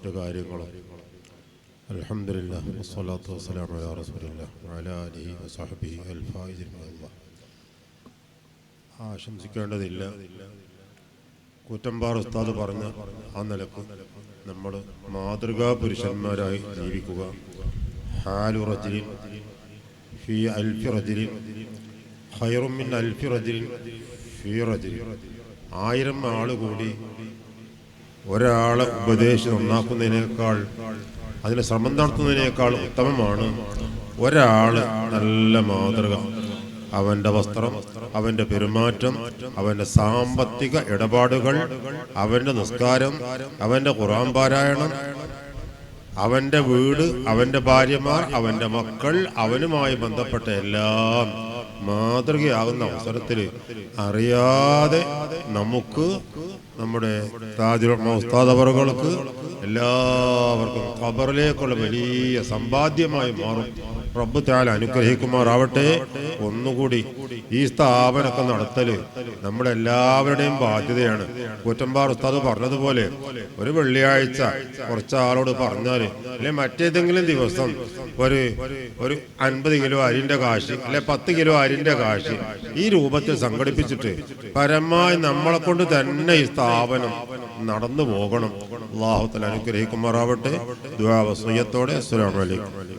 മറ്റു കാര്യങ്ങളും. അൽഹംദുലില്ലാഹ് വസ്സലാത്തു വസ്സലാമു അലാ റസൂലില്ലാഹ് വഅലാ ആലിഹി വസഹ്ബിഹി അൽഫായിസിൻ അല്ലാഹ്. ആശംസിക്കേണ്ടതില്ല. കൂറ്റമ്പാറ ഉസ്താദ് പറഞ്ഞ ആ നിലക്ക് നമ്മൾ മാതൃകാ പുരുഷന്മാരായി ജീവിക്കുക. ഹാലു റജുലിൻ ഫീ അൽഫി റജുലിൻ ഖൈറും മിൻ അൽഫി റജുലിൻ ഫീ റജുലിൻ. 1000 ആള് കൂടി ഒരാളെ ഉപദേശിച്ച് നന്നാക്കുന്നതിനേക്കാൾ, അതിന് ശ്രമം നടത്തുന്നതിനേക്കാൾ ഉത്തമമാണ് ഒരാൾ നല്ല മാതൃക. അവൻ്റെ വസ്ത്രം, അവൻ്റെ പെരുമാറ്റം, അവൻ്റെ സാമ്പത്തിക ഇടപാടുകൾ, അവൻ്റെ നിസ്കാരം, അവൻ്റെ ഖുർആൻ പാരായണം, അവൻ്റെ വീട്, അവൻ്റെ ഭാര്യമാർ, അവൻ്റെ മക്കൾ, അവനുമായി ബന്ധപ്പെട്ട എല്ലാം മാതൃകയാകുന്ന അവസരത്തിൽ അറിയാതെ നമുക്ക്, നമ്മുടെ താജുൽ ഉസ്താദ് അവറുകൾക്ക് എല്ലാവർക്കും ഖബറിലേക്കുള്ള വലിയ സമ്പാദ്യമായി മാറും. റബ്ബ് തആല അനുഗ്രഹിക്കുമാറാവട്ടെ. ഒന്നുകൂടി ഈ സ്ഥാപനമൊക്കെ നടത്തല് നമ്മുടെ എല്ലാവരുടെയും ബാധ്യതയാണ്. കൂറ്റമ്പാറ ഉസ്താദ് പറഞ്ഞതുപോലെ ഒരു വെള്ളിയാഴ്ച കുറച്ചാളോട് പറഞ്ഞാൽ, അല്ലെ മറ്റേതെങ്കിലും ദിവസം ഒരു 50 കിലോ അരിന്റെ കാശ്, അല്ലെ 10 കിലോ അരിന്റെ കാശ് ഈ രൂപത്തിൽ സംഘടിപ്പിച്ചിട്ട് പരമായി നമ്മളെ കൊണ്ട് തന്നെ ഈ സ്ഥാപനം നടന്നു പോകണം. അല്ലാഹു തആല അനുഗ്രഹിക്കുമാറാവട്ടെ. ദുആ വസിയത്തോടെ അസ്സലാമു അലൈക്കും.